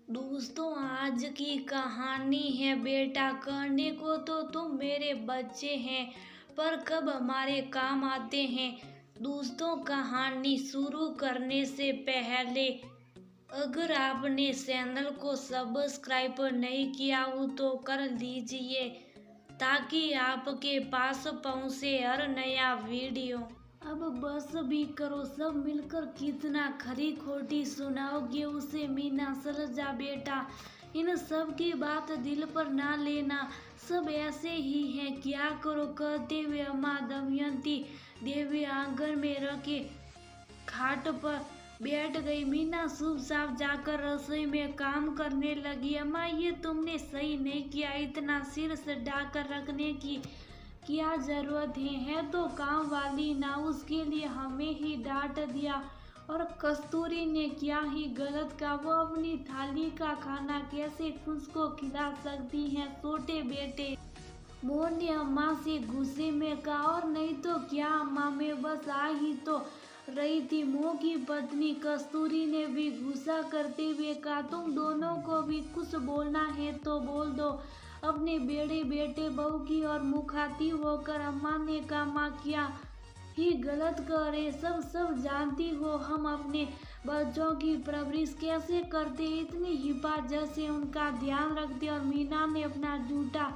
दोस्तों, आज की कहानी है बेटा, कहने को तो तुम मेरे बच्चे हैं, पर कब हमारे काम आते हैं। दोस्तों, कहानी शुरू करने से पहले अगर आपने चैनल को सब्सक्राइब नहीं किया हो तो कर लीजिए, ताकि आपके पास पहुंचे हर नया वीडियो। अब बस भी करो, सब मिलकर कितना खरी खोटी सुनाओगे उसे। मीना, चल जा बेटा, इन सब की बात दिल पर ना लेना, सब ऐसे ही हैं, क्या करो। कहते हुए अम्मा दमयंती देवी आंगन में रखे खाट पर बैठ गई। मीना चुपचाप जाकर रसोई में काम करने लगी। अम्मा, ये तुमने सही नहीं किया, इतना सिर से ढाकर रखने की क्या जरूरत है तो काम वाली ना, उसके लिए हमें ही डांट दिया। और कस्तूरी ने क्या ही गलत कहा, वो अपनी थाली का खाना कैसे खुद को खिला सकती हैं। छोटे बेटे मोहन ने अम्मा से गुस्से में कहा, और नहीं तो क्या अम्मा, मैं बस आ ही तो रही थी। मोह की पत्नी कस्तूरी ने भी गुस्सा करते हुए कहा, तुम दोनों को भी कुछ बोलना है तो बोल दो। अपने बेड़े बेटे बहू की और मुखाती होकर अम्मा ने कहा, माँ क्या ही गलत कर रहे, सब जानती हो हम अपने बच्चों की परवरिश कैसे करते, इतनी हिफाजत से उनका ध्यान रखते। और मीना ने अपना जूठा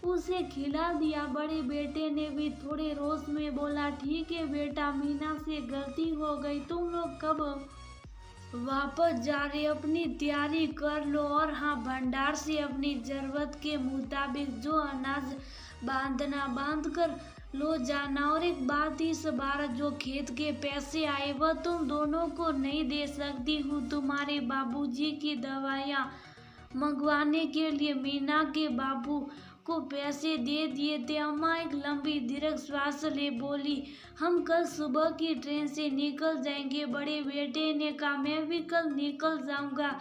उसे खिला दिया। बड़े बेटे ने भी थोड़े रोष में बोला, ठीक है बेटा, मीना से गलती हो गई, तुम लोग कब वापस जा रहे, अपनी तैयारी कर लो। और हाँ, भंडार से अपनी जरूरत के मुताबिक जो अनाज बांधना बांध कर लो जाना। और एक बात, इस बार जो खेत के पैसे आए वह तुम दोनों को नहीं दे सकती हूँ, तुम्हारे बाबूजी की दवाइयाँ मंगवाने के लिए मीना के बाबू को पैसे दे दिए थे। अम्मा एक लंबी दीर्घ श्वास ले बोली, हम कल सुबह की ट्रेन से निकल जाएंगे। बड़े बेटे ने कहा, मैं भी कल निकल जाऊंगा,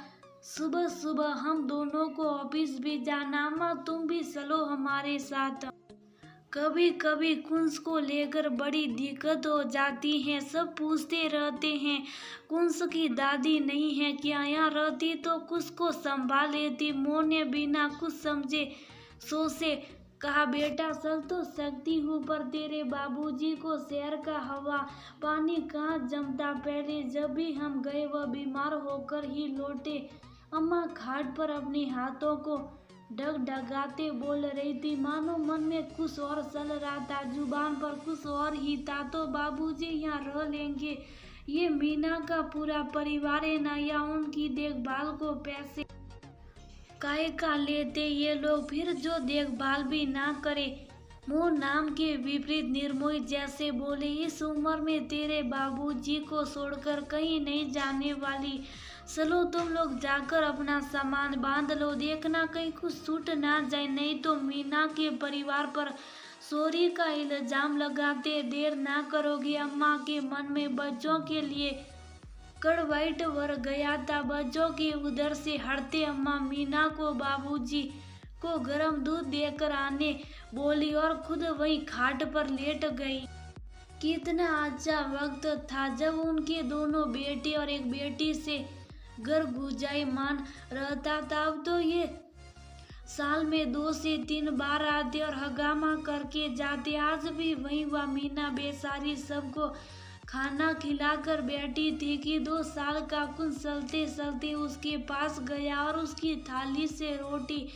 सुबह सुबह हम दोनों को ऑफिस भी जाना। अम्मा तुम भी चलो हमारे साथ, कभी कभी कुंस को लेकर बड़ी दिक्कत हो जाती है, सब पूछते रहते हैं कुंस की दादी नहीं है क्या, यहाँ रहती तो कुछ को संभाल लेती। मोह ने बिना कुछ समझे सोचे कहा, बेटा चल तो सकती हूँ, पर तेरे बाबूजी को शहर का हवा पानी कहाँ जमता, पहले जब भी हम गए वह बीमार होकर ही लौटे। अम्मा खाट पर अपने हाथों को डगडगाते बोल रही थी, मानो मन में कुछ और चल रहा था, जुबान पर कुछ और ही था। तो बाबूजी यहाँ रह लेंगे, ये मीना का पूरा परिवार है ना, या उनकी देखभाल को पैसे काय का लेते ये लोग, फिर जो देखभाल भी ना करे। मोह नाम के विपरीत निर्मोही जैसे बोले, इस उम्र में तेरे बाबूजी को छोड़कर कहीं नहीं जाने वाली, चलो तुम लोग जाकर अपना सामान बांध लो, देखना कहीं कुछ छूट ना जाए, नहीं तो मीना के परिवार पर चोरी का इल्जाम लगाते देर ना करोगे। अम्मा के मन में बच्चों के लिए कड़वाइट भर गया था। बच्चों के उधर से हटते अम्मा मीना को बाबूजी को गर्म दूध देकर आने बोली और खुद वहीं खाट पर लेट गई। कितना अच्छा वक्त था जब उनके दोनों बेटे और एक बेटी से घर गुजाईमान रहता था। अब तो ये साल में 2 से 3 बार आते और हगामा करके जाते। आज भी वही वह मीना बेचारी सबको खाना खिलाकर बैठी थी कि 2 साल का कुछ चलते चलते उसके पास गया और उसकी थाली से रोटी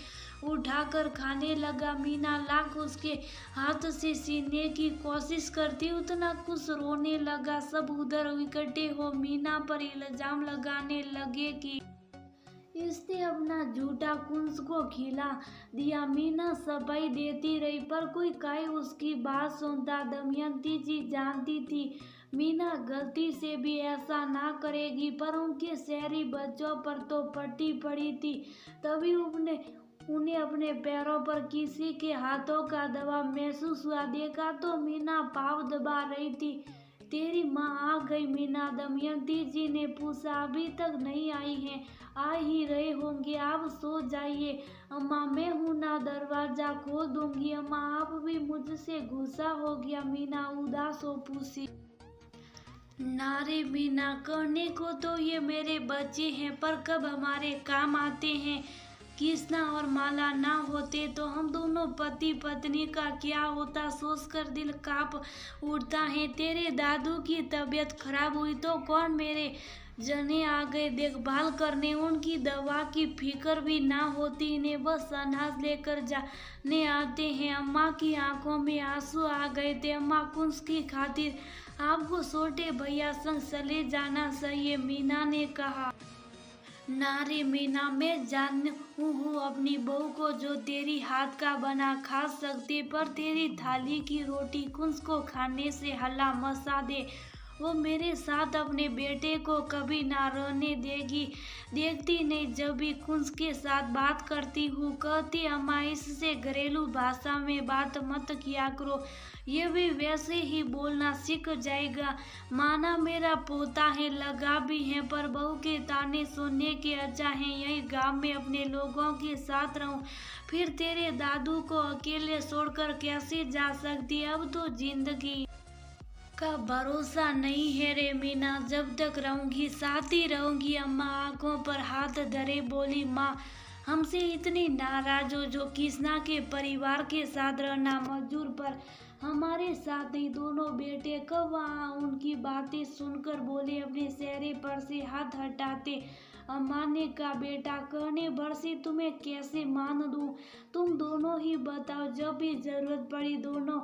उठाकर खाने लगा। मीना लाख उसके हाथ से छीनने की कोशिश करती, उतना कुछ रोने लगा। सब उधर इकट्ठे हो मीना पर इल्जाम लगाने लगे कि इसने अपना झूठा कुंस को खिला दिया। मीना सफाई देती रही, पर कोई काहे उसकी बात सुनता। दमयंती जी जानती थी मीना गलती से भी ऐसा ना करेगी, पर उनके शहरी बच्चों पर तो पट्टी पड़ी थी। तभी उन्हें अपने पैरों पर किसी के हाथों का दबाव महसूस हुआ। देखा तो मीना पाँव दबा रही थी। तेरी माँ आ गई मीना, दमयंती जी ने पूछा। अभी तक नहीं आई है, आ ही रहे होंगे, आप सो जाइए। अम्मा मैं हूं ना, दरवाजा खोल दूंगी। अम्मा आप भी मुझसे गुस्सा हो गया, मीना उदास हो पूछी। नारे मीना, करने को तो ये मेरे बच्चे हैं, पर कब हमारे काम आते हैं। कृष्णा और माला ना होते तो हम दोनों पति पत्नी का क्या होता, सोचकर दिल कांप उठता है। तेरे दादू की तबीयत खराब हुई तो कौन मेरे जने आ गए देखभाल करने, उनकी दवा की फिक्र भी ना होती, इन्हें बस अनाज लेकर जाने आते हैं। अम्मा की आंखों में आंसू आ गए थे। अम्मा, कुंस की खातिर आपको छोटे भैया संग चले जाना चाहिए, मीना ने कहा। नारे मीना, मैं जानती हूँ अपनी बहू को, जो तेरी हाथ का बना खा सकती, पर तेरी थाली की रोटी कुंस को खाने से हल्ला मचा दे। वो मेरे साथ अपने बेटे को कभी ना रहने देगी। देखती नहीं, जब भी कुंस के साथ बात करती हूँ कहती, अम्मा इससे घरेलू भाषा में बात मत किया करो, ये भी वैसे ही बोलना सीख जाएगा। माना मेरा पोता है, लगा भी है, पर बहू के ताने सुनने के अच्छा है यही गांव में अपने लोगों के साथ रहूं। फिर तेरे दादू को अकेले छोड़कर कैसे जा सकती, अब तो जिंदगी का भरोसा नहीं है रे मीना, जब तक रहूंगी साथ ही रहूंगी। अम्मा आंखों पर हाथ धरे बोली, माँ हमसे इतनी नाराज हो जो कृष्णा के परिवार के साथ रहना मजबूर, पर हमारे साथ ही दोनों बेटे कब वहाँ। उनकी बातें सुनकर बोले अपने चेहरे पर से हाथ हटाते। अम्मा ने कहा, बेटा कहने भर से तुम्हें कैसे मान दूं, तुम दोनों ही बताओ। जब भी जरूरत पड़ी दोनों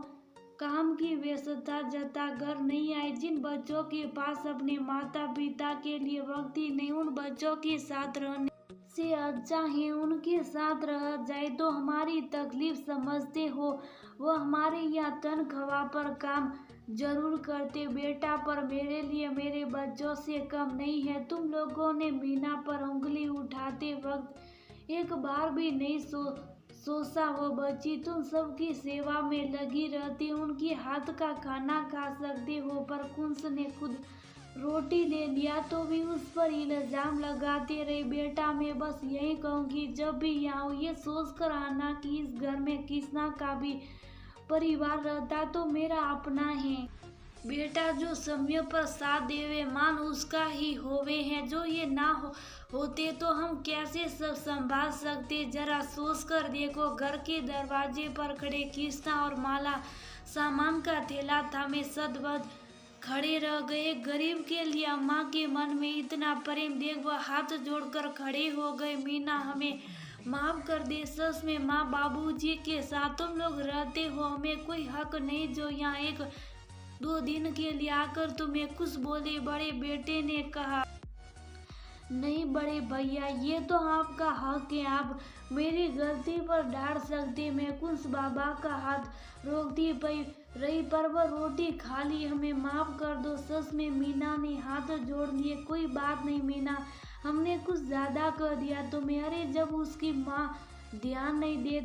काम की व्यस्तता जता घर नहीं आए। जिन बच्चों के पास अपने माता पिता के लिए वक्त ही नहीं, उन बच्चों के साथ रहने से अच्छा है उनके साथ रह जाए तो हमारी तकलीफ समझते हो। वो हमारे यहाँ तनख्वाह पर काम जरूर करते बेटा, पर मेरे लिए मेरे बच्चों से कम नहीं है। तुम लोगों ने मीना पर उंगली उठाते वक्त एक बार भी नहीं सोचा वो बच्ची तुम सबकी सेवा में लगी रहती, उनकी हाथ का खाना खा सकते हो, पर कुंस ने खुद रोटी ले लिया तो भी उस पर इल्जाम लगाते रहे। बेटा मैं बस यही कहूँगी, जब भी यहाँ ये सोच कर आना कि इस घर में कृष्णा का भी परिवार रहता तो मेरा अपना है। बेटा जो समय पर साथ देवे मान उसका ही होवे हैं, जो ये ना होते तो हम कैसे सब संभाल सकते। जरा सोच कर देखो, घर के दरवाजे पर खड़े कृष्णा और माला सामान का थैला थामे सदबद खड़े रह गए। गरीब के लिए अम्मा के मन में इतना प्रेम देख वह हाथ जोड़कर खड़े हो गए। मीना हमें माफ कर दे, सच में माँ बाबूजी के साथ तुम लोग रहते हो, हमें कोई हक नहीं जो यहाँ एक दो दिन के लिए आकर तुम्हें कुछ बोले। बड़े बेटे ने कहा, नहीं बड़े भैया ये तो आपका हक है, आप मेरी गलती पर डांट सकते। मैं कुंस बाबा का हाथ रोकती रही पर वह रोटी खा ली, हमें माफ कर दो। सच में मीना ने हाथ जोड़ लिए, कोई बात नहीं मीना, हमने कुछ ज्यादा कर दिया तुम्हें। अरे जब उसकी माँ ध्यान नहीं दे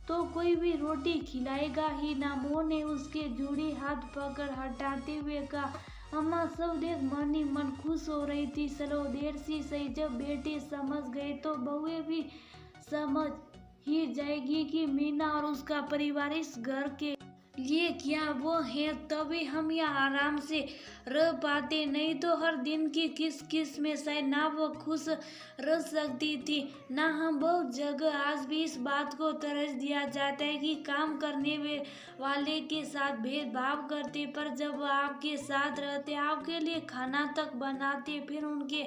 तो कोई भी रोटी खिलाएगा ही ना। मोह ने उसके जुड़ी हाथ पकड़ हटाते हुए कहा, अम्मा सब देख मनी मन खुश हो रही थी, चलो देर से सही, जब बेटे समझ गए तो बहुएं भी समझ ही जाएगी कि मीना और उसका परिवार इस घर के लिए क्या वो है, तभी हम यहाँ आराम से रह पाते, नहीं तो हर दिन की किस किस में शायद ना वो खुश रह सकती थी ना हम। बहुत जगह आज भी इस बात को तरस दिया जाता है कि काम करने वाले के साथ भेदभाव करते, पर जब वो आपके साथ रहते, आपके लिए खाना तक बनाते, फिर उनके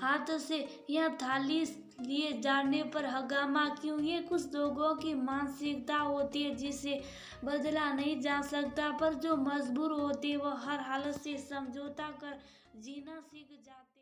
हाथ से यह थाली लिए जाने पर हंगामा क्यों। ये कुछ लोगों की मानसिकता होती है जिसे बदला नहीं जा सकता, पर जो मजबूर होते वो हर हालत से समझौता कर जीना सीख जाते।